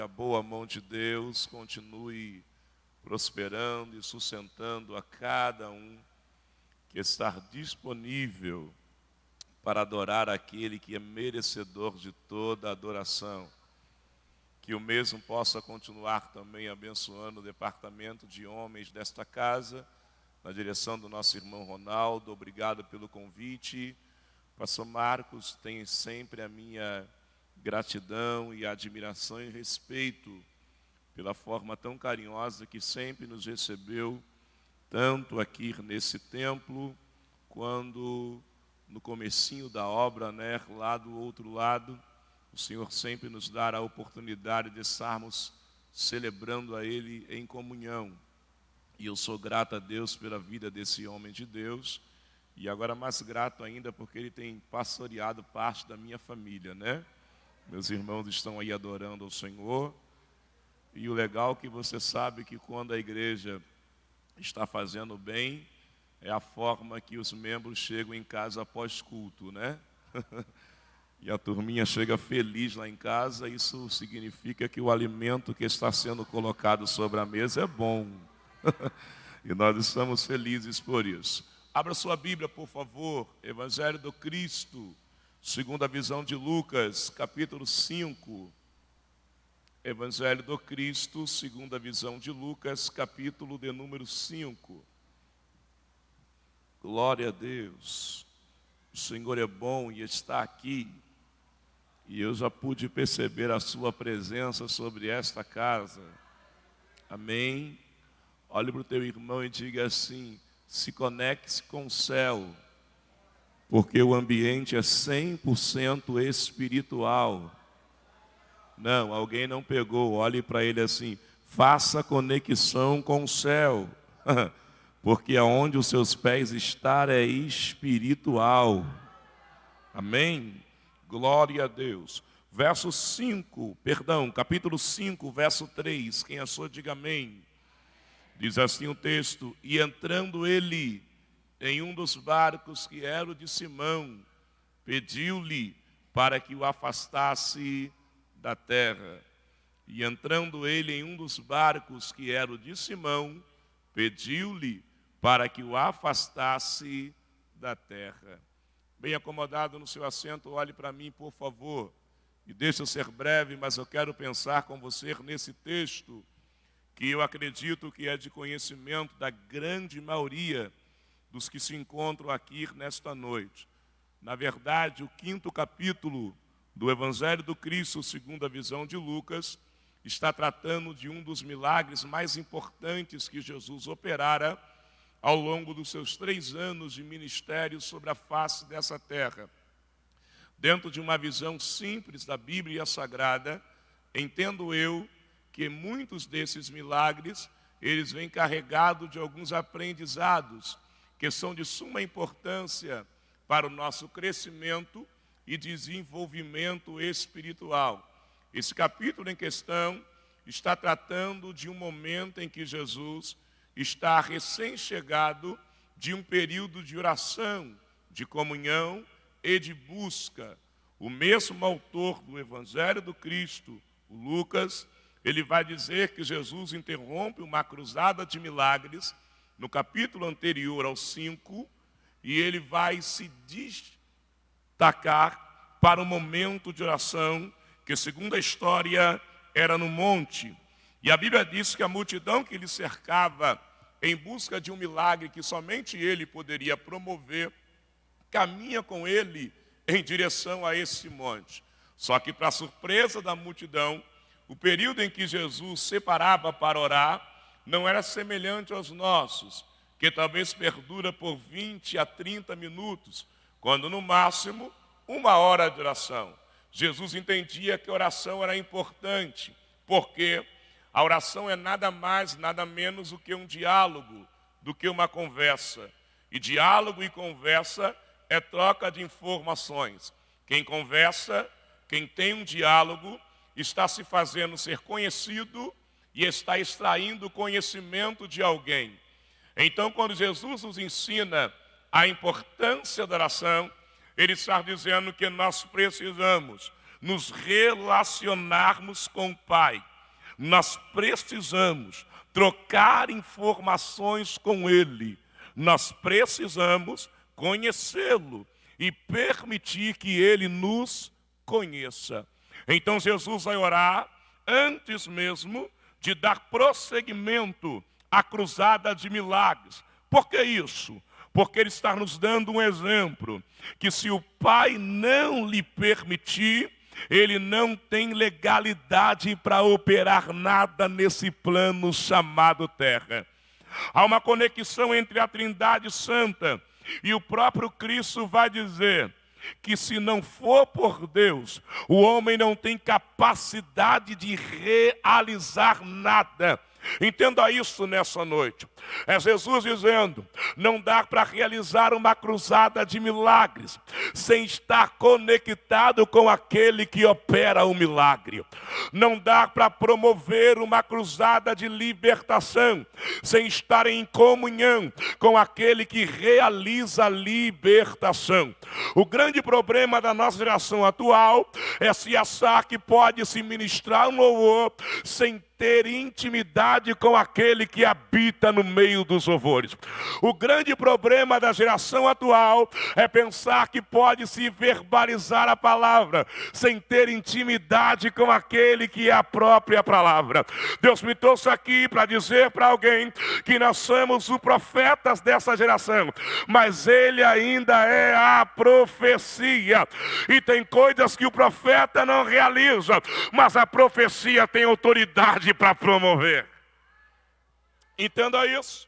A boa mão de Deus continue prosperando e sustentando a cada um que está disponível para adorar aquele que é merecedor de toda a adoração. Que o mesmo possa continuar também abençoando o departamento de homens desta casa, na direção do nosso irmão Ronaldo. Obrigado pelo convite. Pastor Marcos, tem sempre a minha gratidão e admiração e respeito pela forma tão carinhosa que sempre nos recebeu, tanto aqui nesse templo, quando no comecinho da obra, lá do outro lado, o Senhor sempre nos dá a oportunidade de estarmos celebrando a Ele em comunhão. E eu sou grato a Deus pela vida desse homem de Deus, e agora mais grato ainda porque ele tem pastoreado parte da minha família, Meus irmãos estão aí adorando ao Senhor. E o legal é que você sabe que quando a igreja está fazendo bem, é a forma que os membros chegam em casa após culto, E a turminha chega feliz lá em casa, isso significa que o alimento que está sendo colocado sobre a mesa é bom. E nós estamos felizes por isso. Abra sua Bíblia, por favor, Evangelho do Cristo, segundo a visão de Lucas, capítulo 5. Evangelho do Cristo, segundo a visão de Lucas, capítulo de número 5. Glória a Deus. O Senhor é bom e está aqui. E eu já pude perceber a sua presença sobre esta casa. Amém. Olhe para o teu irmão e diga assim: se conecte com o céu, porque o ambiente é 100% espiritual. Não, alguém não pegou. Olhe para ele assim: faça conexão com o céu, porque aonde os seus pés estar é espiritual. Amém? Glória a Deus. Capítulo 5, verso 3. Quem achou, diga amém. Diz assim o texto: e entrando ele em um dos barcos que era o de Simão, pediu-lhe para que o afastasse da terra. E entrando ele em um dos barcos que era o de Simão, pediu-lhe para que o afastasse da terra. Bem acomodado no seu assento, olhe para mim, por favor. E deixa eu ser breve, mas eu quero pensar com você nesse texto, que eu acredito que é de conhecimento da grande maioria dos que se encontram aqui nesta noite. Na verdade, o 5º capítulo do Evangelho do Cristo, segundo a visão de Lucas, está tratando de um dos milagres mais importantes que Jesus operara ao longo dos seus 3 anos de ministério sobre a face dessa terra. Dentro de uma visão simples da Bíblia Sagrada, entendo eu que muitos desses milagres, eles vêm carregados de alguns aprendizados que são de suma importância para o nosso crescimento e desenvolvimento espiritual. Esse capítulo em questão está tratando de um momento em que Jesus está recém-chegado de um período de oração, de comunhão e de busca. O mesmo autor do Evangelho do Cristo, o Lucas, ele vai dizer que Jesus interrompe uma cruzada de milagres no capítulo anterior ao 5, e ele vai se destacar para um momento de oração que, segundo a história, era no monte. E a Bíblia diz que a multidão que lhe cercava em busca de um milagre que somente ele poderia promover, caminha com ele em direção a esse monte. Só que, para surpresa da multidão, o período em que Jesus separava para orar não era semelhante aos nossos, que talvez perdura por 20 a 30 minutos, quando no máximo 1 hora de oração. Jesus entendia que a oração era importante, porque a oração é nada mais, nada menos do que um diálogo, do que uma conversa. E diálogo e conversa é troca de informações. Quem conversa, quem tem um diálogo, está se fazendo ser conhecido e está extraindo conhecimento de alguém. Então, quando Jesus nos ensina a importância da oração, ele está dizendo que nós precisamos nos relacionarmos com o Pai. nós precisamos trocar informações com Ele. Nós precisamos conhecê-lo e permitir que Ele nos conheça. Então Jesus vai orar antes mesmo de dar prosseguimento à cruzada de milagres. Por que isso? Porque Ele está nos dando um exemplo, que se o Pai não lhe permitir, Ele não tem legalidade para operar nada nesse plano chamado terra. Há uma conexão entre a Trindade Santa e o próprio Cristo vai dizer que se não for por Deus, o homem não tem capacidade de realizar nada. Entenda isso nessa noite. É Jesus dizendo, não dá para realizar uma cruzada de milagres sem estar conectado com aquele que opera o milagre. Não dá para promover uma cruzada de libertação sem estar em comunhão com aquele que realiza a libertação. O grande problema da nossa geração atual é se achar que pode se ministrar um louvor sem ter intimidade com aquele que habita no meio dos louvores. O grande problema da geração atual é pensar que pode se verbalizar a palavra sem ter intimidade com aquele que é a própria palavra. Deus me trouxe aqui para dizer para alguém que nós somos os profetas dessa geração, mas ele ainda é a profecia. E tem coisas que o profeta não realiza, mas a profecia tem autoridade para promover. Entenda isso.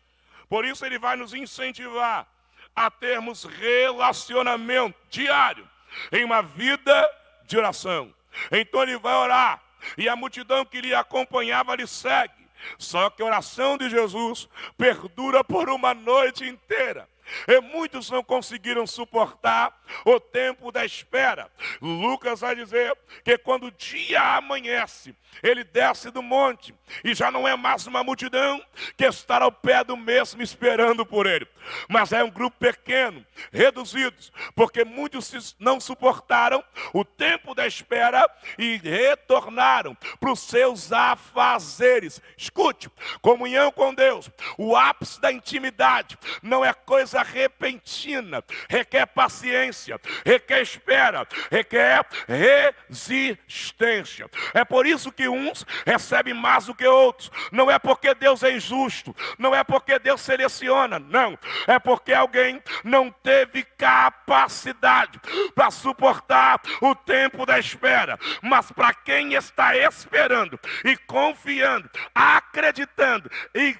Por isso ele vai nos incentivar a termos relacionamento diário em uma vida de oração. Então ele vai orar e a multidão que lhe acompanhava lhe segue. Só que a oração de Jesus perdura por uma noite inteira. E muitos não conseguiram suportar o tempo da espera. Lucas vai dizer que quando o dia amanhece, ele desce do monte e já não é mais uma multidão que está ao pé do mesmo esperando por ele, mas é um grupo pequeno, reduzidos, porque muitos não suportaram o tempo da espera e retornaram para os seus afazeres. Escute, comunhão com Deus, o ápice da intimidade não é coisa repentina, requer paciência, requer espera, requer resistência. É por isso que uns recebem mais do que outros. Não é porque Deus é injusto, não é porque Deus seleciona, não. É porque alguém não teve capacidade para suportar o tempo da espera. Mas para quem está esperando e confiando, acreditando e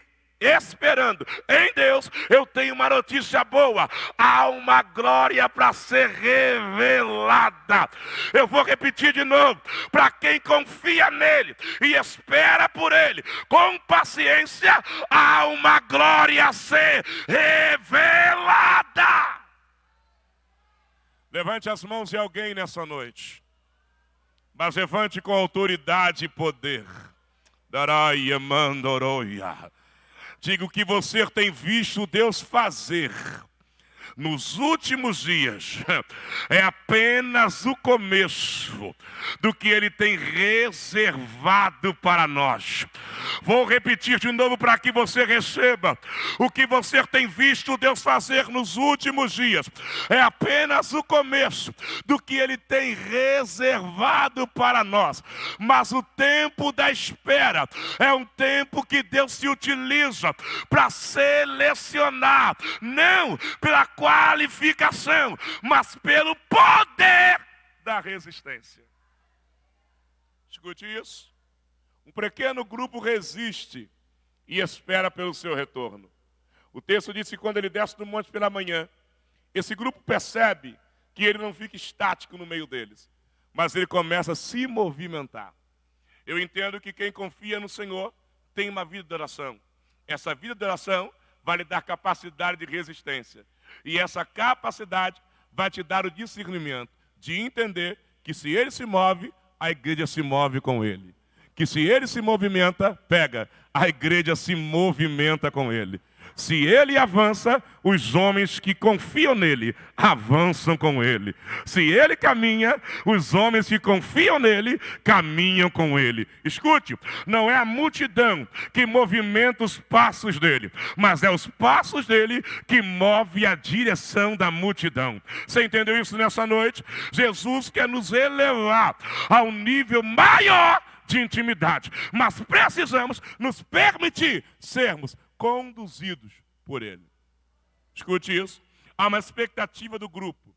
esperando em Deus, eu tenho uma notícia boa. Há uma glória para ser revelada. Eu vou repetir de novo. Para quem confia nele e espera por ele com paciência, há uma glória a ser revelada. Levante as mãos de alguém nessa noite, mas levante com autoridade e poder. Daraia mandoroia. Diga o que você tem visto Deus fazer nos últimos dias é apenas o começo do que Ele tem reservado para nós. Vou repetir de novo para que você receba. O que você tem visto Deus fazer nos últimos dias é apenas o começo do que Ele tem reservado para nós. Mas o tempo da espera é um tempo que Deus se utiliza para selecionar, não pela qualificação, mas pelo poder da resistência. Escute isso. Um pequeno grupo resiste e espera pelo seu retorno. O texto diz que quando ele desce do monte pela manhã, esse grupo percebe que ele não fica estático no meio deles, mas ele começa a se movimentar. Eu entendo que quem confia no Senhor tem uma vida de oração. Essa vida de oração vai lhe dar capacidade de resistência. E essa capacidade vai te dar o discernimento de entender que se ele se move, a igreja se move com ele. Que se ele se movimenta, a igreja se movimenta com ele. Se ele avança, os homens que confiam nele avançam com ele. Se ele caminha, os homens que confiam nele caminham com ele. Escute, não é a multidão que movimenta os passos dele, mas é os passos dele que move a direção da multidão. Você entendeu isso nessa noite? Jesus quer nos elevar a um nível maior de intimidade, mas precisamos nos permitir sermos conduzidos por ele. Escute isso. Há uma expectativa do grupo,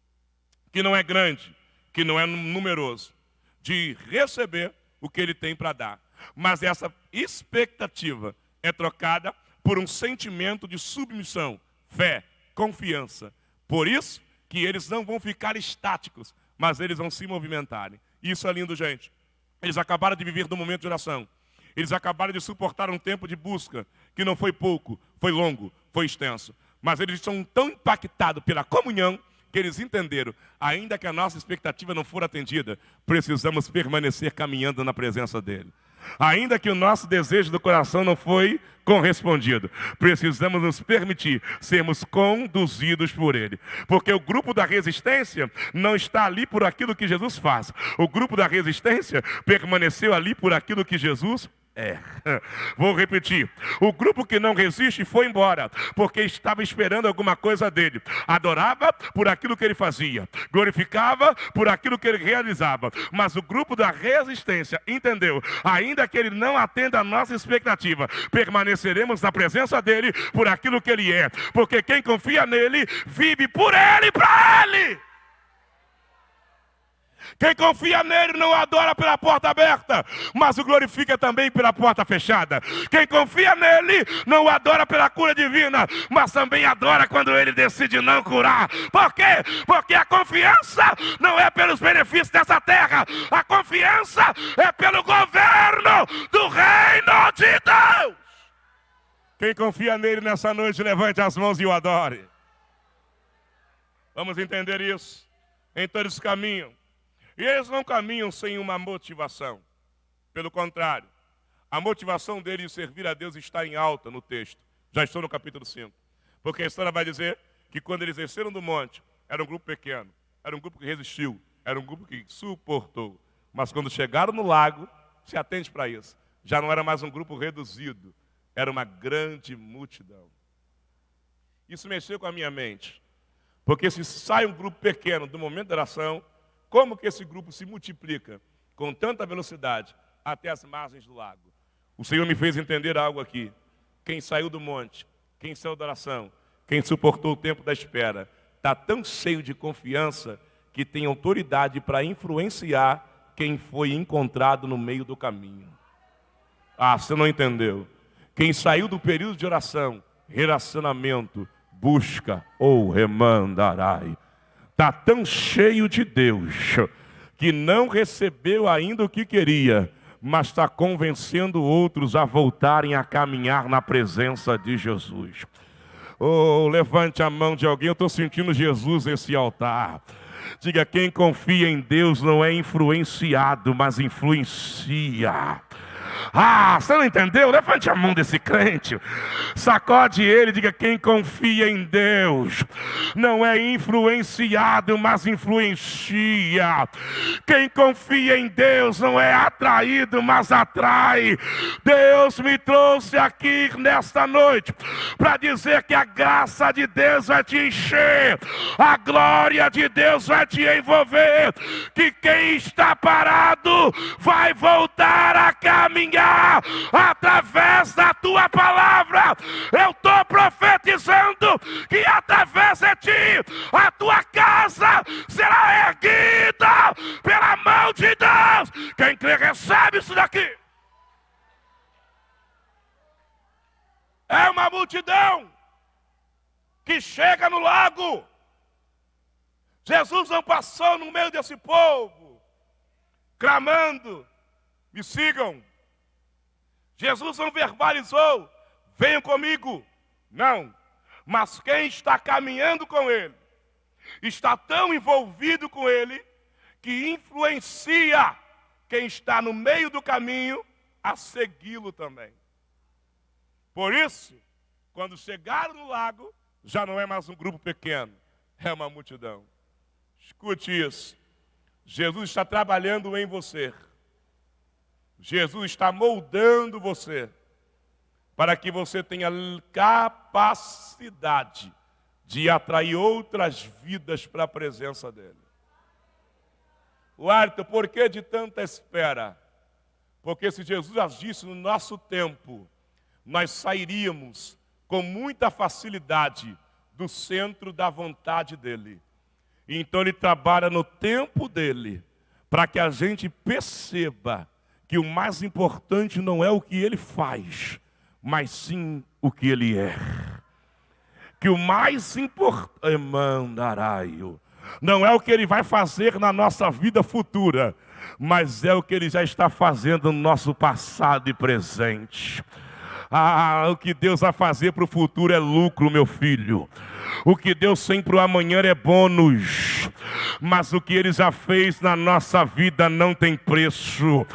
que não é grande, que não é numeroso, de receber o que ele tem para dar. Mas essa expectativa é trocada por um sentimento de submissão, fé, confiança. Por isso que eles não vão ficar estáticos, mas eles vão se movimentarem. Isso é lindo, gente. Eles acabaram de viver no momento de oração. Eles acabaram de suportar um tempo de busca, que não foi pouco, foi longo, foi extenso. Mas eles estão tão impactados pela comunhão, que eles entenderam, ainda que a nossa expectativa não for atendida, precisamos permanecer caminhando na presença dele. Ainda que o nosso desejo do coração não foi correspondido, precisamos nos permitir sermos conduzidos por ele. Porque o grupo da resistência não está ali por aquilo que Jesus faz. O grupo da resistência permaneceu ali por aquilo que Jesus é. Vou repetir. O grupo que não resiste foi embora, porque estava esperando alguma coisa dele. Adorava por aquilo que ele fazia, glorificava por aquilo que ele realizava. Mas o grupo da resistência entendeu, ainda que ele não atenda a nossa expectativa, permaneceremos na presença dele por aquilo que ele é. Porque quem confia nele, vive por ele e para ele. Quem confia nele não adora pela porta aberta, mas o glorifica também pela porta fechada. Quem confia nele não adora pela cura divina, mas também adora quando ele decide não curar. Por quê? Porque a confiança não é pelos benefícios dessa terra. A confiança é pelo governo do reino de Deus. Quem confia nele nessa noite, levante as mãos e o adore. Vamos entender isso. Então eles caminham. E eles não caminham sem uma motivação. Pelo contrário, a motivação deles de servir a Deus está em alta no texto. Já estou no capítulo 5. Porque a história vai dizer que quando eles desceram do monte, era um grupo pequeno, era um grupo que resistiu, era um grupo que suportou. Mas quando chegaram no lago, se atente para isso, já não era mais um grupo reduzido, era uma grande multidão. Isso mexeu com a minha mente. Porque se sai um grupo pequeno do momento da oração, como que esse grupo se multiplica com tanta velocidade até as margens do lago? O Senhor me fez entender algo aqui. Quem saiu do monte, quem saiu da oração, quem suportou o tempo da espera, está tão cheio de confiança que tem autoridade para influenciar quem foi encontrado no meio do caminho. Ah, você não entendeu. Quem saiu do período de oração, relacionamento, busca ou remandarai. Está tão cheio de Deus que não recebeu ainda o que queria, mas está convencendo outros a voltarem a caminhar na presença de Jesus. Oh, levante a mão de alguém, eu estou sentindo Jesus nesse altar. Diga, quem confia em Deus não é influenciado, mas influencia. Ah, você não entendeu? Levante a mão desse crente. Sacode ele e diga, quem confia em Deus não é influenciado, mas influencia. Quem confia em Deus não é atraído, mas atrai. Deus me trouxe aqui nesta noite para dizer que a graça de Deus vai te encher, a glória de Deus vai te envolver, que quem está parado vai voltar a caminhar através da tua palavra. Eu estou profetizando que através de ti a tua casa será erguida pela mão de Deus. Quem crê recebe isso daqui. É uma multidão que chega no lago. Jesus não passou no meio desse povo clamando, me sigam. Jesus não verbalizou, venham comigo. Não, mas quem está caminhando com ele, está tão envolvido com ele, que influencia quem está no meio do caminho a segui-lo também. Por isso, Quando chegaram no lago, já não é mais um grupo pequeno, é uma multidão. Escute isso. Jesus está trabalhando em você. Jesus está moldando você para que você tenha capacidade de atrair outras vidas para a presença dele. Wellington, por que de tanta espera? Porque se Jesus agisse no nosso tempo, nós sairíamos com muita facilidade do centro da vontade dele. Então ele trabalha no tempo dele, para que a gente perceba que o mais importante não é o que ele faz, mas sim o que ele é. Que o mais importante, não é o que ele vai fazer na nossa vida futura, mas é o que ele já está fazendo no nosso passado e presente. O que Deus vai fazer para o futuro é lucro, meu filho. O que Deus tem para o amanhã é bônus. Mas o que Ele já fez na nossa vida não tem preço.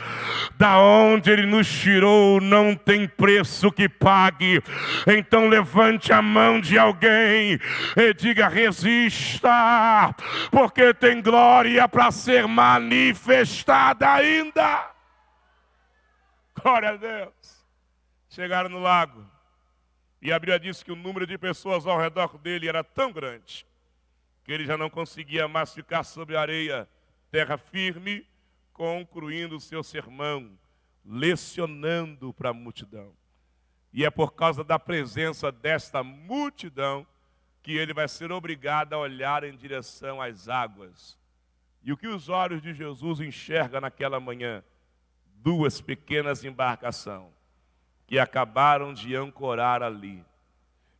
Da onde Ele nos tirou não tem preço que pague. Então levante a mão de alguém e diga: resista, porque tem glória para ser manifestada ainda. Glória a Deus. Chegaram no lago, e a Bíblia diz que o número de pessoas ao redor dele era tão grande, que ele já não conseguia mais ficar sobre a areia, terra firme, concluindo o seu sermão, lecionando para a multidão. E é por causa da presença desta multidão, que ele vai ser obrigado a olhar em direção às águas. E o que os olhos de Jesus enxergam naquela manhã? Duas pequenas embarcações que acabaram de ancorar ali.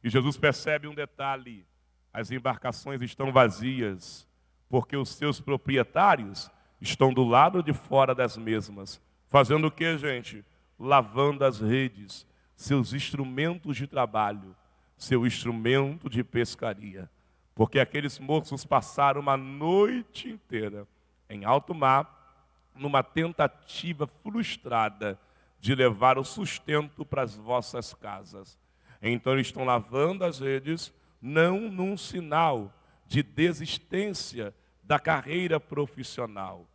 E Jesus percebe um detalhe: as embarcações estão vazias, porque os seus proprietários estão do lado de fora das mesmas. Fazendo o que, gente? Lavando as redes, seus instrumentos de trabalho, seu instrumento de pescaria. Porque aqueles moços passaram uma noite inteira em alto mar, numa tentativa frustrada de levar o sustento para as vossas casas. Então eles estão lavando as redes, não num sinal de desistência da carreira profissional.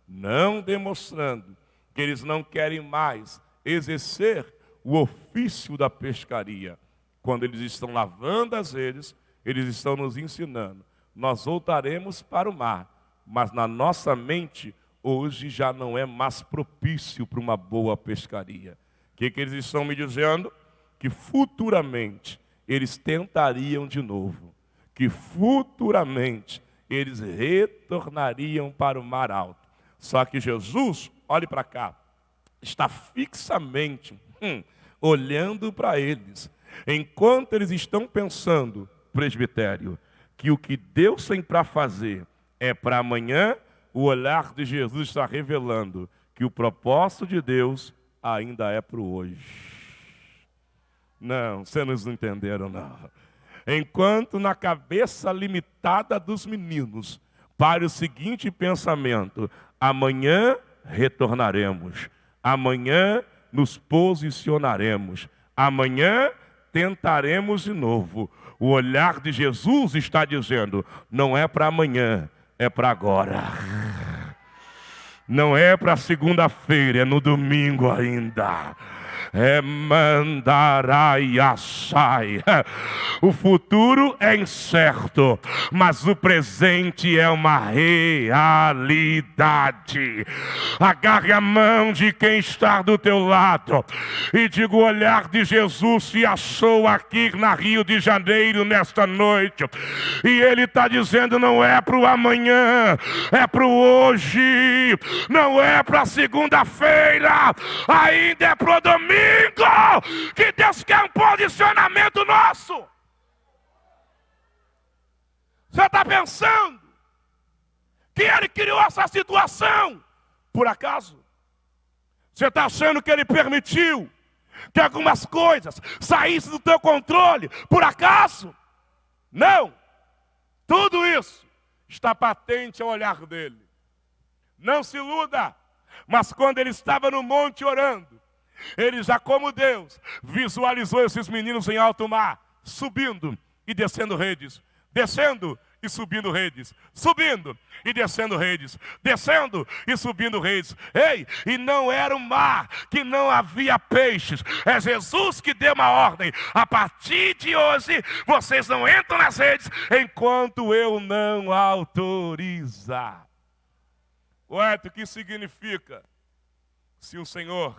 Não demonstrando que eles não querem mais exercer o ofício da pescaria. Quando eles estão lavando as redes, eles estão nos ensinando: nós voltaremos para o mar, mas na nossa mente hoje já não é mais propício para uma boa pescaria. O que eles estão me dizendo? Que futuramente eles tentariam de novo. Que futuramente eles retornariam para o mar alto. Só que Jesus, olhe para cá, está fixamente olhando para eles. Enquanto eles estão pensando, presbitério, que o que Deus tem para fazer é para amanhã, o olhar de Jesus está revelando que o propósito de Deus ainda é para o hoje. Não, vocês não entenderam, não. Enquanto na cabeça limitada dos meninos para o seguinte pensamento: amanhã retornaremos, amanhã nos posicionaremos, amanhã tentaremos de novo. O olhar de Jesus está dizendo: não é para amanhã, é para agora. Não é para segunda-feira, é no domingo ainda. É mandarai assai. O futuro é incerto, mas o presente é uma realidade. Agarre a mão de quem está do teu lado e diga: o olhar de Jesus se achou aqui na Rio de Janeiro nesta noite. E ele está dizendo: não é para o amanhã, é para o hoje. Não é para segunda-feira, ainda é para o domingo. Que Deus quer um posicionamento nosso. Você está pensando que Ele criou essa situação por acaso? Você está achando que Ele permitiu que algumas coisas saíssem do teu controle por acaso? Não. Tudo isso está patente ao olhar dele. Não se iluda. Mas quando ele estava no monte orando, Ele já como Deus visualizou esses meninos em alto mar, subindo e descendo redes, descendo e subindo redes, subindo e descendo redes, descendo e subindo redes. Ei, e não era um mar que não havia peixes. É Jesus que deu uma ordem. A partir de hoje, vocês não entram nas redes enquanto eu não autorizar. Ué, o que significa? Se o Senhor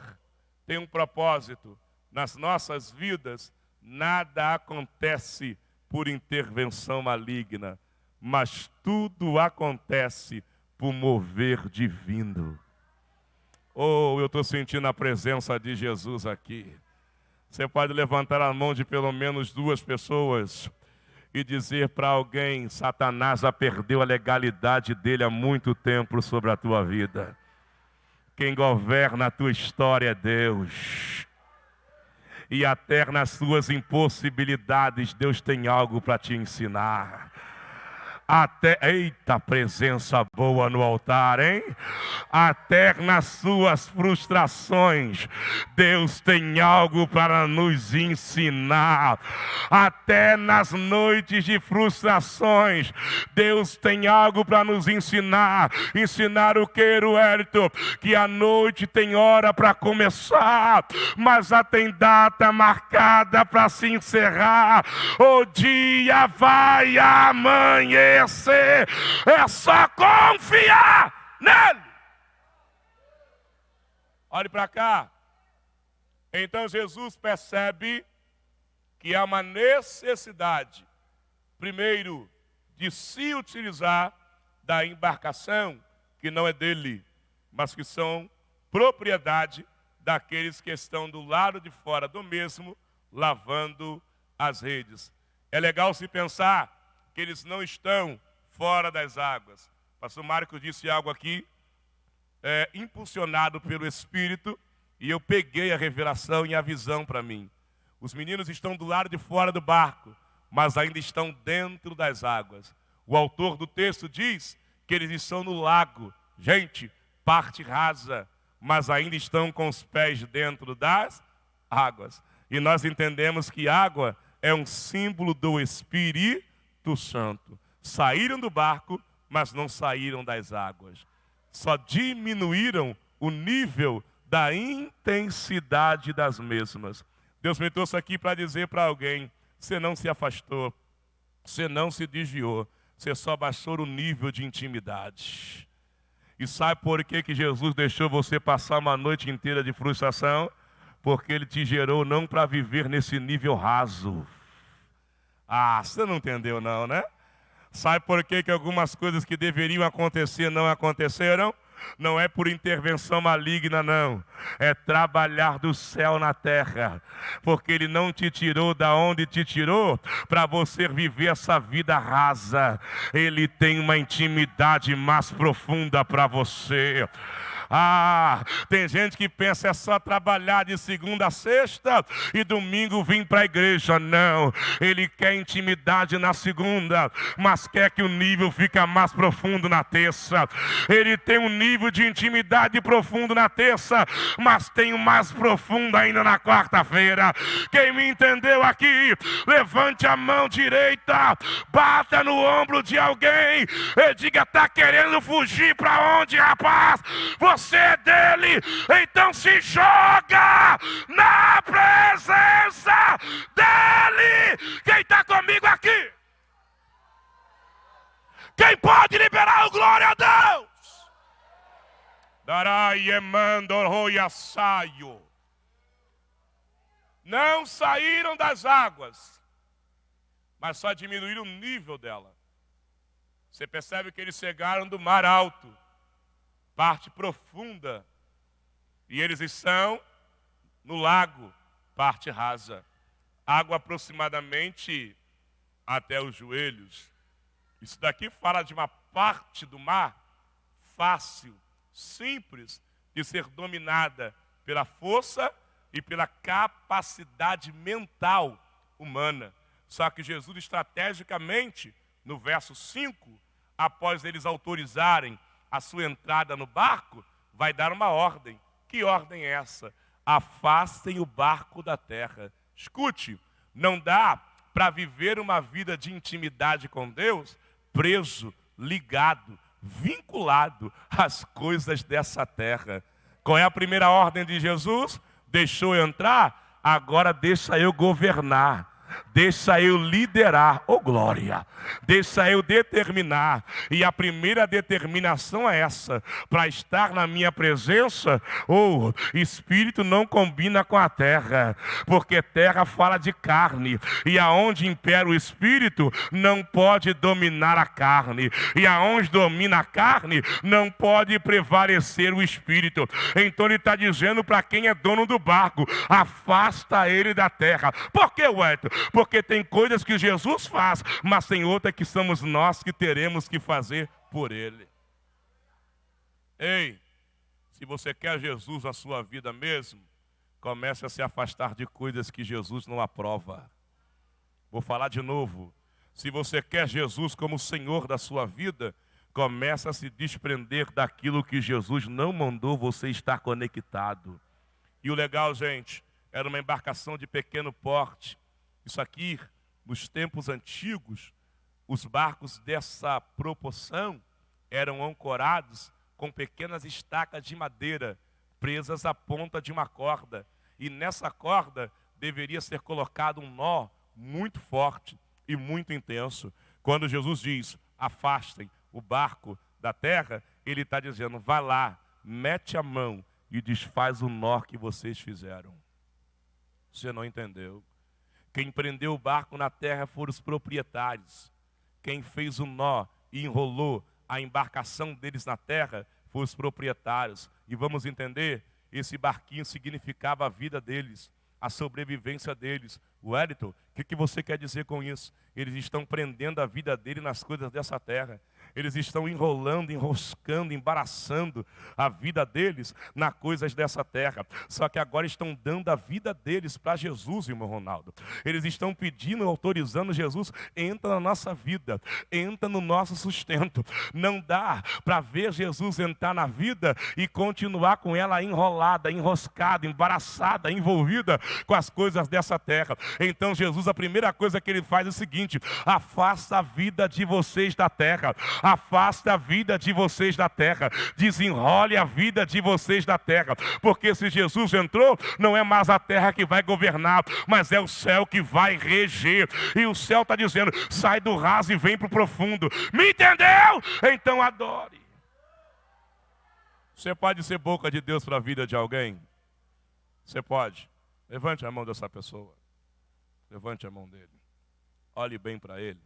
tem um propósito nas nossas vidas, nada acontece por intervenção maligna, mas tudo acontece por mover divino. Oh, eu estou sentindo a presença de Jesus aqui. Você pode levantar a mão de pelo menos 2 pessoas e dizer para alguém: Satanás já perdeu a legalidade dele há muito tempo sobre a tua vida. Quem governa a tua história é Deus. E até nas suas impossibilidades, Deus tem algo para te ensinar. Eita, presença boa no altar, hein? Até nas suas frustrações, Deus tem algo para nos ensinar. Até nas noites de frustrações, Deus tem algo para nos ensinar. Ensinar o que, Heruelito? Que a noite tem hora para começar, mas já tem data marcada para se encerrar. O dia vai amanhecer. É só confiar nele. Olhe para cá. Então Jesus percebe que há uma necessidade, primeiro, de se utilizar da embarcação, que não é dele, mas que são propriedade daqueles que estão do lado de fora do mesmo, lavando as redes. É legal se pensar que eles não estão fora das águas. O pastor Marcos disse algo aqui, impulsionado pelo Espírito, e eu peguei a revelação e a visão para mim. Os meninos estão do lado de fora do barco, mas ainda estão dentro das águas. O autor do texto diz que eles estão no lago. Gente, parte rasa, mas ainda estão com os pés dentro das águas. E nós entendemos que água é um símbolo do Espírito Santo. Saíram do barco, mas não saíram das águas. Só diminuíram o nível da intensidade das mesmas. Deus me trouxe aqui para dizer para alguém: você não se afastou, você não se desviou, você só baixou o nível de intimidade. E sabe por que Jesus deixou você passar uma noite inteira de frustração? Porque Ele te gerou não para viver nesse nível raso. Ah, você não entendeu não, né? Sabe por que algumas coisas que deveriam acontecer não aconteceram? Não é por intervenção maligna, não. É trabalhar do céu na terra. Porque Ele não te tirou da onde te tirou para você viver essa vida rasa. Ele tem uma intimidade mais profunda para você. Ah, tem gente que pensa é só trabalhar de segunda a sexta e domingo vir para a igreja. Não, ele quer intimidade na segunda, mas quer que o nível fique mais profundo na terça. Ele tem um nível de intimidade profundo na terça, mas tem um mais profundo ainda na quarta-feira. Quem me entendeu aqui, levante a mão direita, bata no ombro de alguém e diga: está querendo fugir para onde, rapaz? Você é dele, então se joga na presença dele. Quem está comigo aqui? Quem pode liberar o glória a Deus? Darai emando roiasaio. Não saíram das águas, mas só diminuíram o nível dela. Você percebe que eles chegaram do mar alto, parte profunda, e eles estão no lago, parte rasa, água aproximadamente até os joelhos. Isso daqui fala de uma parte do mar fácil, simples de ser dominada pela força e pela capacidade mental humana. Só que Jesus, estrategicamente, no verso 5, após eles autorizarem a sua entrada no barco, vai dar uma ordem. Que ordem é essa? afastem o barco da terra. Escute, não dá para viver uma vida de intimidade com Deus preso, ligado, vinculado às coisas dessa terra. Qual é a primeira ordem de Jesus? Deixou eu entrar, agora deixa eu governar. Deixa eu liderar, oh glória, deixa eu determinar. E a primeira determinação é essa: para estar na minha presença, espírito não combina com a terra, porque terra fala de carne, e aonde impera o espírito não pode dominar a carne, e aonde domina a carne não pode prevalecer o espírito. Então ele está dizendo para quem é dono do barco: afasta ele da terra. Por que, Wellington? Porque tem coisas que Jesus faz, mas tem outras que somos nós que teremos que fazer por Ele. Ei, se você quer Jesus na sua vida mesmo, comece a se afastar de coisas que Jesus não aprova. Vou falar de novo. Se você quer Jesus como Senhor da sua vida, comece a se desprender daquilo que Jesus não mandou você estar conectado. E o legal, gente, era uma embarcação de pequeno porte. Isso aqui, nos tempos antigos, os barcos dessa proporção eram ancorados com pequenas estacas de madeira presas à ponta de uma corda. E nessa corda deveria ser colocado um nó muito forte e muito intenso. Quando Jesus diz: afastem o barco da terra, ele está dizendo: vai lá, mete a mão e desfaz o nó que vocês fizeram. Você não entendeu? Quem prendeu o barco na terra foram os proprietários. Quem fez o nó e enrolou a embarcação deles na terra foram os proprietários. E vamos entender, esse barquinho significava a vida deles, a sobrevivência deles. Wellington, o que você quer dizer com isso? Eles estão prendendo a vida dele nas coisas dessa terra. Eles estão enrolando, enroscando, embaraçando a vida deles nas coisas dessa terra. Só que agora estão dando a vida deles para Jesus, irmão Ronaldo. Eles estão pedindo, autorizando Jesus: entra na nossa vida, entra no nosso sustento. Não dá para ver Jesus entrar na vida e continuar com ela enrolada, enroscada, embaraçada, envolvida com as coisas dessa terra. Então Jesus, a primeira coisa que ele faz é o seguinte: afasta a vida de vocês da terra. Afasta a vida de vocês da terra. Desenrole a vida de vocês da terra. Porque se Jesus entrou, não é mais a terra que vai governar, mas é o céu que vai reger. E o céu está dizendo: sai do raso e vem para o profundo. Me entendeu? Então adore. Você pode ser boca de Deus para a vida de alguém? Você pode. Levante a mão dessa pessoa. Levante a mão dele. Olhe bem para ele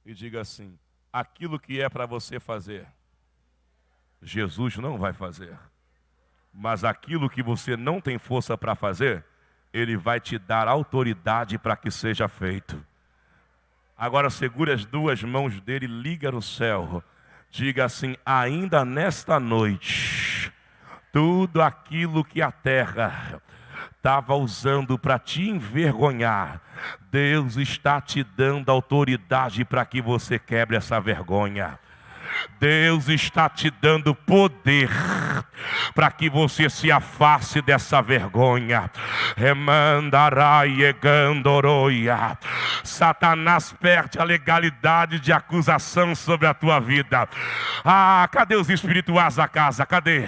e diga assim: aquilo que é para você fazer, Jesus não vai fazer. Mas aquilo que você não tem força para fazer, Ele vai te dar autoridade para que seja feito. Agora segure as duas mãos dele, liga no céu. Diga assim: ainda nesta noite, tudo aquilo que a terra estava usando para te envergonhar, Deus está te dando autoridade para que você quebre essa vergonha. Deus está te dando poder para que você se afaste dessa vergonha. Satanás perde a legalidade de acusação sobre a tua vida. Cadê os espirituais da casa? Cadê?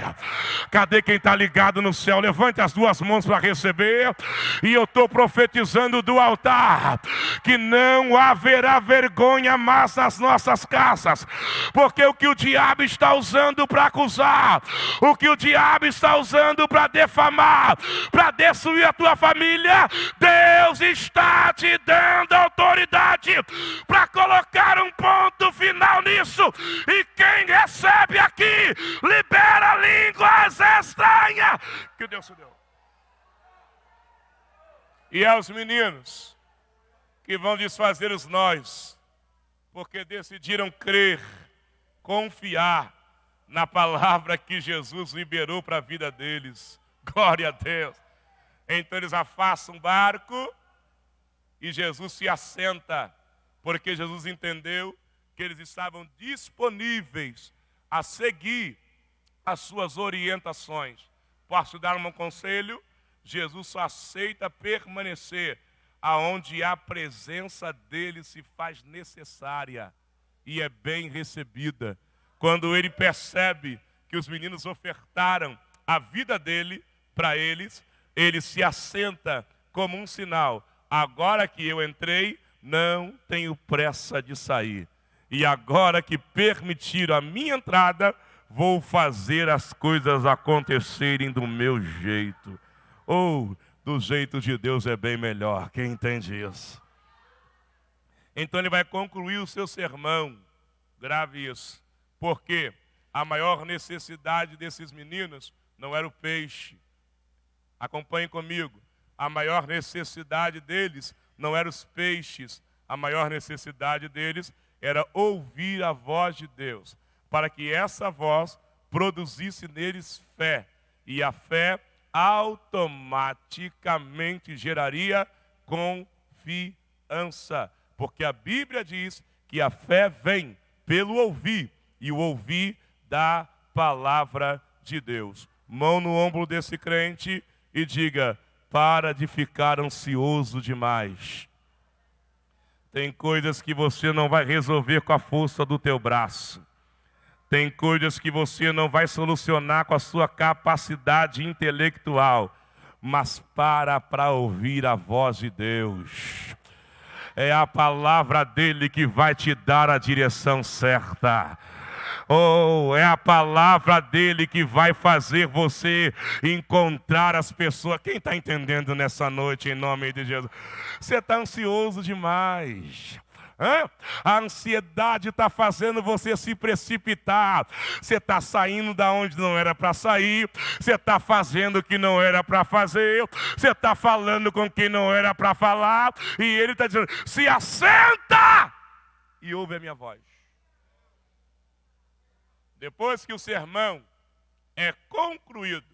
Cadê quem está ligado no céu? Levante as duas mãos para receber. E eu estou profetizando do altar que não haverá vergonha mais nas nossas casas. Porque o que o diabo está usando para acusar, o que o diabo está usando para defamar, para destruir a tua família, Deus está te dando autoridade para colocar um ponto final nisso. E quem recebe aqui, libera línguas estranhas que Deus te deu. E aos meninos que vão desfazer os nós, porque decidiram crer, confiar na palavra que Jesus liberou para a vida deles. Glória a Deus. Então eles afastam o barco e Jesus se assenta, porque Jesus entendeu que eles estavam disponíveis a seguir as suas orientações. Posso dar um conselho? Jesus só aceita permanecer aonde a presença dele se faz necessária e é bem recebida. Quando ele percebe que os meninos ofertaram a vida dele para eles, ele se assenta como um sinal. Agora que eu entrei, não tenho pressa de sair. E agora que permitiram a minha entrada, vou fazer as coisas acontecerem do meu jeito. Ou do jeito de Deus é bem melhor. Quem entende isso? Então ele vai concluir o seu sermão. Grave isso. Porque a maior necessidade desses meninos não era o peixe. Acompanhe comigo. A maior necessidade deles não eram os peixes. A maior necessidade deles era ouvir a voz de Deus, para que essa voz produzisse neles fé. E a fé automaticamente geraria confiança. Porque a Bíblia diz que a fé vem pelo ouvir, e o ouvir da palavra de Deus. Mão no ombro desse crente e diga: para de ficar ansioso demais. Tem coisas que você não vai resolver com a força do teu braço. Tem coisas que você não vai solucionar com a sua capacidade intelectual. Mas para ouvir a voz de Deus. É a palavra dele que vai te dar a direção certa. Oh, é a palavra dele que vai fazer você encontrar as pessoas. Quem está entendendo nessa noite, em nome de Jesus? Você está ansioso demais. A ansiedade está fazendo você se precipitar. Você está saindo da onde não era para sair. Você está fazendo o que não era para fazer. Você está falando com quem não era para falar. E ele está dizendo: se assenta e ouve a minha voz. Depois que o sermão é concluído,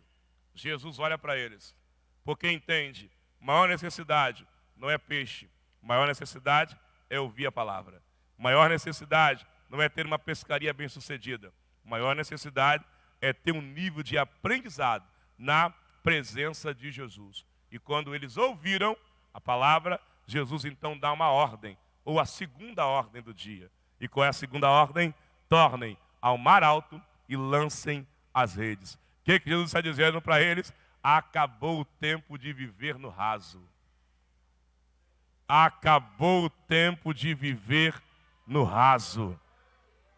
Jesus olha para eles. Porque entende, maior necessidade não é peixe. Maior necessidade é ouvir a palavra. Maior necessidade não é ter uma pescaria bem-sucedida. Maior necessidade é ter um nível de aprendizado na presença de Jesus. E quando eles ouviram a palavra, Jesus então dá uma ordem, ou a segunda ordem do dia. E qual é a segunda ordem? Tornem ao mar alto e lancem as redes. O que Jesus está dizendo para eles? Acabou o tempo de viver no raso. Acabou o tempo de viver no raso.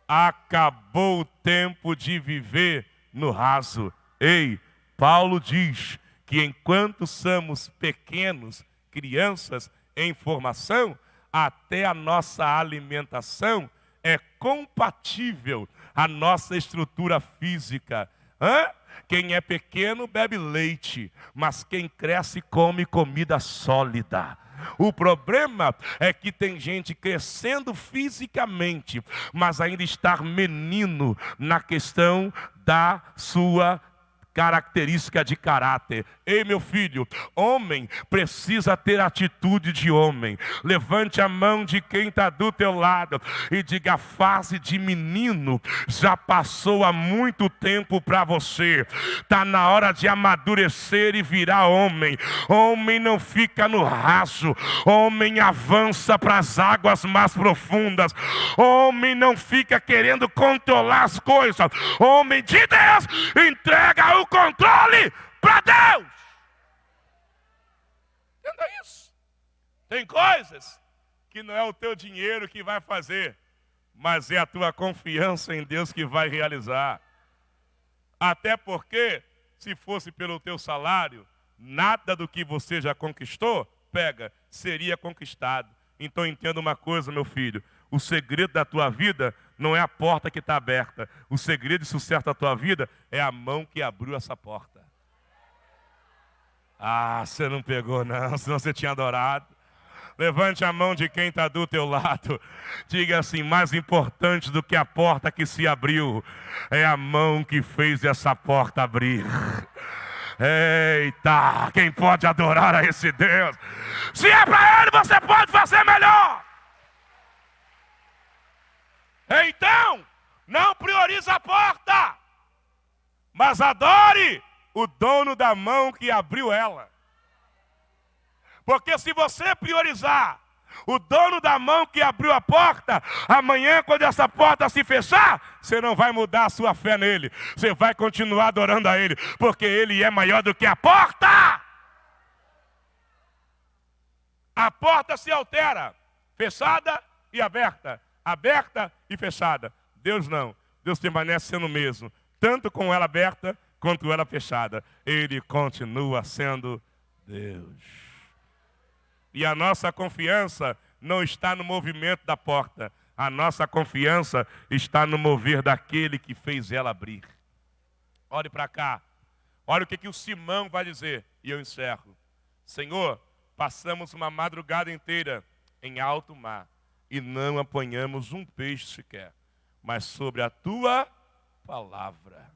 Acabou o tempo de viver no raso. Ei, Paulo diz que enquanto somos pequenos, crianças em formação, até a nossa alimentação é compatível à nossa estrutura física. Quem é pequeno bebe leite, mas quem cresce come comida sólida. O problema é que tem gente crescendo fisicamente, mas ainda está menino na questão da sua característica de caráter. Ei, meu filho, homem precisa ter atitude de homem. Levante a mão de quem está do teu lado e diga: a fase de menino já passou há muito tempo para você. Está na hora de amadurecer e virar homem. Homem não fica no raso. Homem avança para as águas mais profundas. Homem não fica querendo controlar as coisas. Homem de Deus entrega o controle para Deus. Entenda isso. Tem coisas que não é o teu dinheiro que vai fazer, mas é a tua confiança em Deus que vai realizar. Até porque, se fosse pelo teu salário, nada do que você já conquistou, seria conquistado. Então entenda uma coisa, meu filho. O segredo da tua vida não é a porta que está aberta. O segredo de sucesso da tua vida é a mão que abriu essa porta. Você não pegou não, senão você tinha adorado. Levante a mão de quem está do teu lado. Diga assim: mais importante do que a porta que se abriu é a mão que fez essa porta abrir. Eita, quem pode adorar a esse Deus? Se é para Ele, você pode fazer melhor. Então, não priorize a porta, mas adore o dono da mão que abriu ela. Porque se você priorizar o dono da mão que abriu a porta, amanhã, quando essa porta se fechar, você não vai mudar a sua fé nele. Você vai continuar adorando a ele, porque ele é maior do que a porta. A porta se altera, fechada e aberta, aberta e fechada. Deus não. Deus permanece sendo o mesmo, tanto com ela aberta quanto ela fechada. Ele continua sendo Deus. E a nossa confiança não está no movimento da porta. A nossa confiança está no mover daquele que fez ela abrir. Olhe para cá. Olha o que o Simão vai dizer. E eu encerro. Senhor, passamos uma madrugada inteira em alto mar e não apanhamos um peixe sequer. Mas sobre a tua palavra.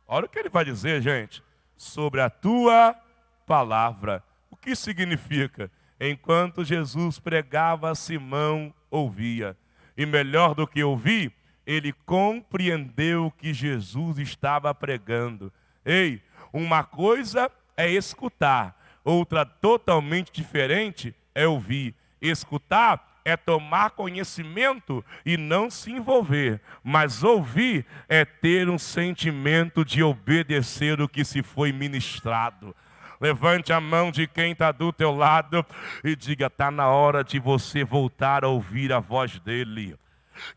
Olha o que ele vai dizer, gente. Sobre a tua palavra. O que significa? Enquanto Jesus pregava, Simão ouvia. E melhor do que ouvir, ele compreendeu o que Jesus estava pregando. Ei, uma coisa é escutar, outra totalmente diferente é ouvir. Escutar é tomar conhecimento e não se envolver, mas ouvir é ter um sentimento de obedecer o que se foi ministrado. Levante a mão de quem está do teu lado e diga, está na hora de você voltar a ouvir a voz dele.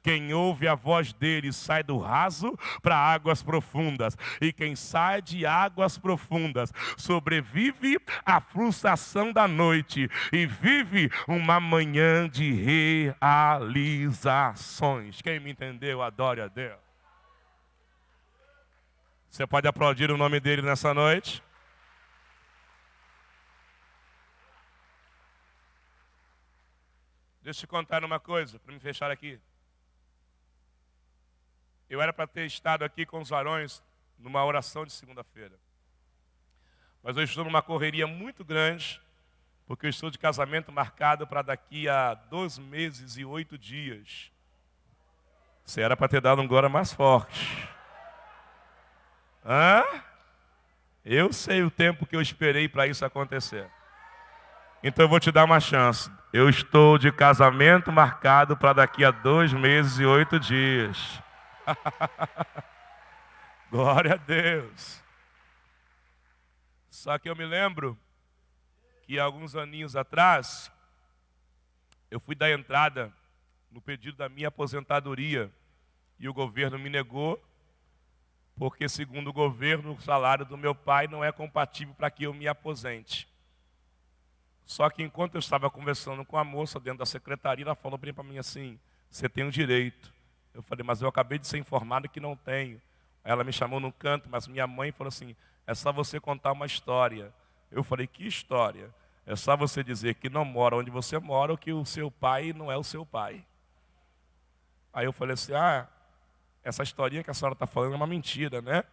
Quem ouve a voz dele sai do raso para águas profundas. E quem sai de águas profundas sobrevive à frustração da noite e vive uma manhã de realizações. Quem me entendeu, adore a Deus. Você pode aplaudir o nome dele nessa noite? Deixa eu te contar uma coisa, para me fechar aqui. Eu era para ter estado aqui com os varões numa oração de segunda-feira. Mas eu estou numa correria muito grande, porque eu estou de casamento marcado para daqui a 2 meses e 8 dias. Você era para ter dado um glória mais forte. Hã? Eu sei o tempo que eu esperei para isso acontecer. Então eu vou te dar uma chance. Eu estou de casamento marcado para daqui a 2 meses e 8 dias. Glória a Deus. Só que eu me lembro que alguns aninhos atrás, eu fui dar entrada no pedido da minha aposentadoria e o governo me negou, porque segundo o governo, o salário do meu pai não é compatível para que eu me aposente. Só que enquanto eu estava conversando com a moça dentro da secretaria, ela falou bem para mim assim, você tem o direito. Eu falei, mas eu acabei de ser informado que não tenho. Ela me chamou num canto, mas minha mãe falou assim, é só você contar uma história. Eu falei, que história? É só você dizer que não mora onde você mora ou que o seu pai não é o seu pai. Aí eu falei assim, essa historinha que a senhora está falando é uma mentira, né?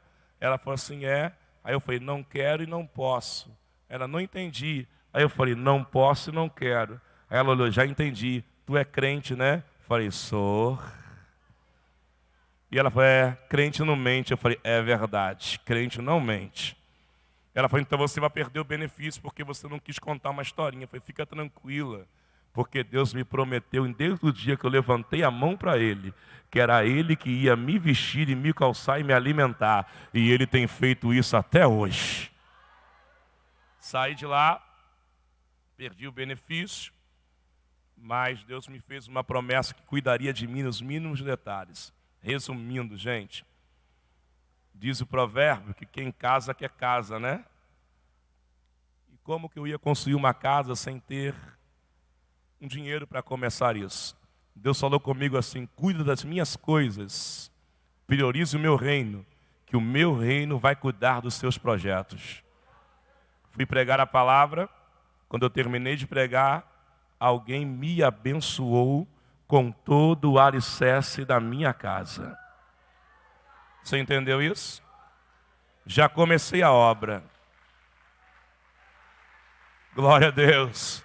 Ela falou assim, é. Aí eu falei, não quero e não posso. Ela, não entendi. Aí eu falei, não posso e não quero. Aí ela olhou, já entendi. Tu é crente, né? Eu falei, sou. E ela falou, crente não mente. Eu falei, é verdade, crente não mente. Ela falou, então você vai perder o benefício porque você não quis contar uma historinha. Eu falei, fica tranquila, porque Deus me prometeu, desde o dia que eu levantei a mão para Ele, que era Ele que ia me vestir e me calçar e me alimentar. E Ele tem feito isso até hoje. Saí de lá, perdi o benefício, mas Deus me fez uma promessa que cuidaria de mim nos mínimos detalhes. Resumindo, gente, diz o provérbio que quem casa quer casa, né? E como que eu ia construir uma casa sem ter um dinheiro para começar isso? Deus falou comigo assim, cuida das minhas coisas, priorize o meu reino, que o meu reino vai cuidar dos seus projetos. Fui pregar a palavra, quando eu terminei de pregar, alguém me abençoou com todo o alicerce da minha casa. Você entendeu isso? Já comecei a obra. Glória a Deus.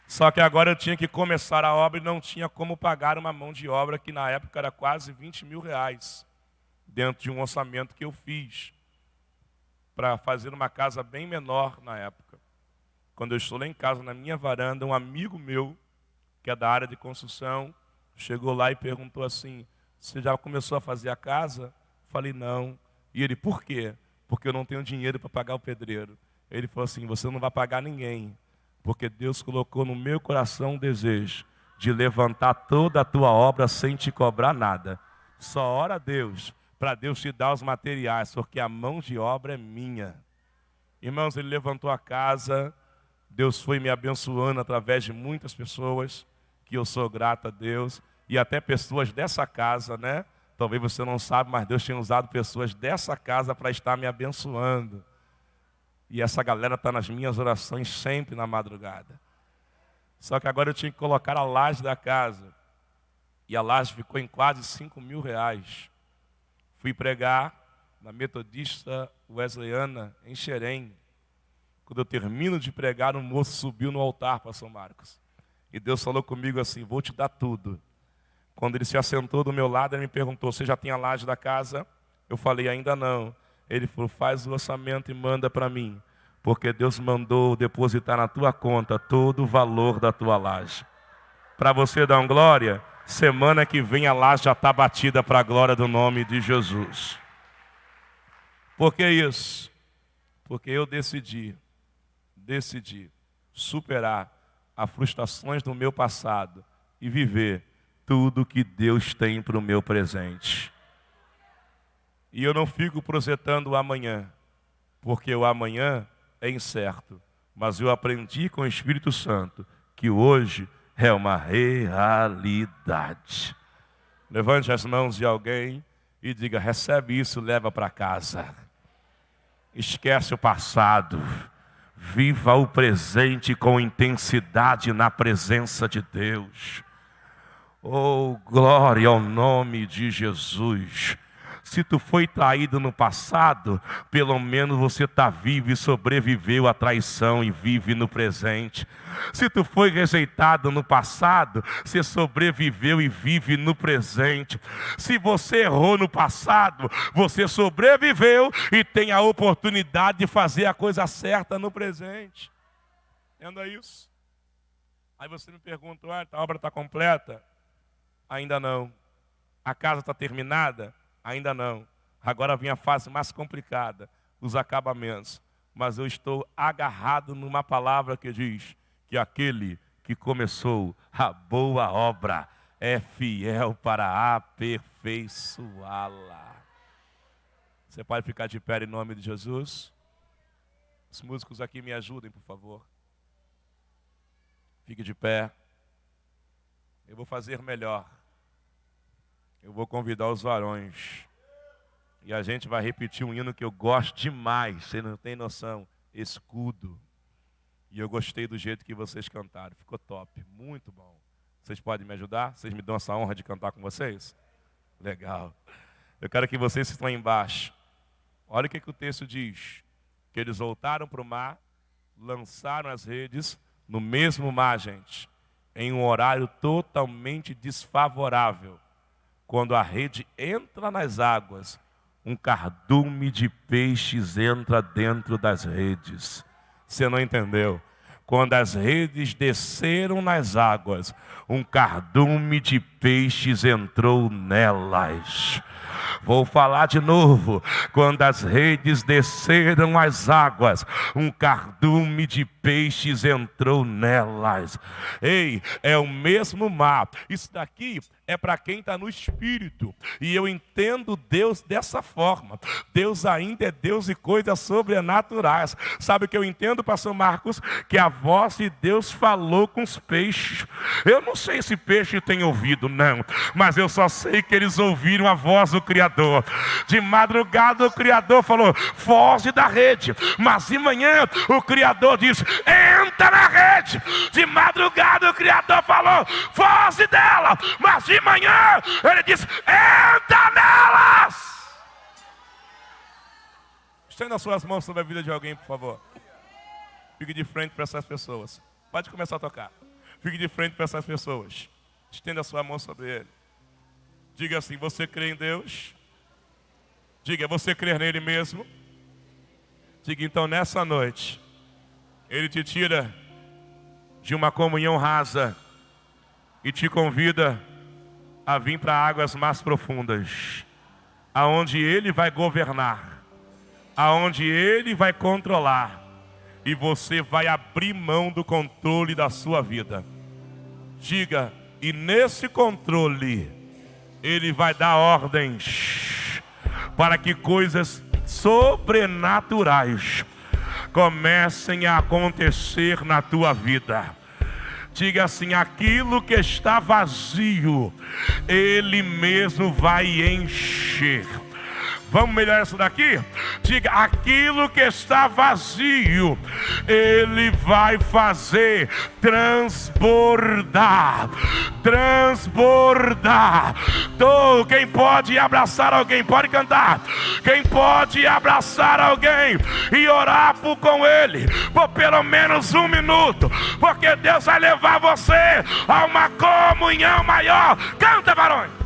Só que agora eu tinha que começar a obra e não tinha como pagar uma mão de obra que na época era quase 20 mil reais. Dentro de um orçamento que eu fiz para fazer uma casa bem menor na época. Quando eu estou lá em casa, na minha varanda, um amigo meu, que é da área de construção, chegou lá e perguntou assim: você já começou a fazer a casa? Falei, não. E ele, por quê? Porque eu não tenho dinheiro para pagar o pedreiro. Ele falou assim, você não vai pagar ninguém, porque Deus colocou no meu coração um desejo de levantar toda a tua obra sem te cobrar nada. Só ora a Deus, para Deus te dar os materiais, porque a mão de obra é minha. Irmãos, ele levantou a casa, Deus foi me abençoando através de muitas pessoas, que eu sou grato a Deus, e até pessoas dessa casa, né? Talvez você não sabe, mas Deus tinha usado pessoas dessa casa para estar me abençoando. E essa galera está nas minhas orações sempre na madrugada. Só que agora eu tinha que colocar a laje da casa. E a laje ficou em quase R$ 5.000. Fui pregar na Metodista Wesleyana, em Xerém. Quando eu termino de pregar, um moço subiu no altar para São Marcos. E Deus falou comigo assim, vou te dar tudo. Quando ele se assentou do meu lado, ele me perguntou, você já tem a laje da casa? Eu falei, ainda não. Ele falou, faz o orçamento e manda para mim. Porque Deus mandou depositar na tua conta todo o valor da tua laje. Para você dar uma glória, semana que vem a laje já está batida para a glória do nome de Jesus. Por que isso? Porque eu decidi superar as frustrações do meu passado e viver tudo que Deus tem para o meu presente. E eu não fico projetando o amanhã, porque o amanhã é incerto. Mas eu aprendi com o Espírito Santo que hoje é uma realidade. Levante as mãos de alguém e diga, recebe isso, leva para casa. Esquece o passado. Viva o presente com intensidade na presença de Deus. Oh, glória ao nome de Jesus. Se tu foi traído no passado, pelo menos você está vivo e sobreviveu à traição e vive no presente. Se tu foi rejeitado no passado, você sobreviveu e vive no presente. Se você errou no passado, você sobreviveu e tem a oportunidade de fazer a coisa certa no presente. Entenda isso? Aí você me pergunta, a obra está completa? Ainda não. A casa está terminada? Ainda não. Agora vem a fase mais complicada, os acabamentos. Mas eu estou agarrado numa palavra que diz que aquele que começou a boa obra é fiel para aperfeiçoá-la. Você pode ficar de pé em nome de Jesus? Os músicos aqui me ajudem, por favor. Fique de pé. Eu vou fazer melhor. Eu vou convidar os varões. E a gente vai repetir um hino que eu gosto demais. Você não tem noção. Escudo. E eu gostei do jeito que vocês cantaram. Ficou top. Muito bom. Vocês podem me ajudar? Vocês me dão essa honra de cantar com vocês? Legal. Eu quero que vocês estão aí embaixo. Olha o que o texto diz. Que eles voltaram para o mar, lançaram as redes no mesmo mar, gente. Em um horário totalmente desfavorável. Quando a rede entra nas águas, um cardume de peixes entra dentro das redes. Você não entendeu? Quando as redes desceram nas águas, um cardume de peixes entrou nelas. Vou falar de novo. Quando as redes desceram as águas, um cardume de peixes entrou nelas. Ei, é o mesmo mar. Isso daqui é para quem está no Espírito. E eu entendo Deus dessa forma. Deus ainda é Deus de coisas sobrenaturais. Sabe o que eu entendo, pastor Marcos? Que a voz de Deus falou com os peixes. Eu não sei se peixe tem ouvido, não. Mas eu só sei que eles ouviram a voz do Criador. De madrugada o Criador falou, foge da rede. Mas de manhã o Criador disse, entra na rede. De madrugada o Criador falou, foge dela. Mas de manhã ele disse, entra nelas. Estenda as suas mãos sobre a vida de alguém, por favor. Fique de frente para essas pessoas. Pode começar a tocar. Fique de frente para essas pessoas. Estenda a sua mão sobre ele. Diga assim, você crê em Deus? Diga, você crê nele mesmo? Diga, então nessa noite, Ele te tira de uma comunhão rasa e te convida a vir para águas mais profundas, aonde Ele vai governar, aonde Ele vai controlar, e você vai abrir mão do controle da sua vida. Diga, e nesse controle, Ele vai dar ordens para que coisas sobrenaturais comecem a acontecer na tua vida. Diga assim, aquilo que está vazio, Ele mesmo vai encher. Vamos melhorar isso daqui? Diga, aquilo que está vazio, Ele vai fazer transbordar. Transbordar. Quem pode abraçar alguém, pode cantar. Quem pode abraçar alguém e orar com ele por pelo menos 1 minuto, porque Deus vai levar você a uma comunhão maior. Canta, varões.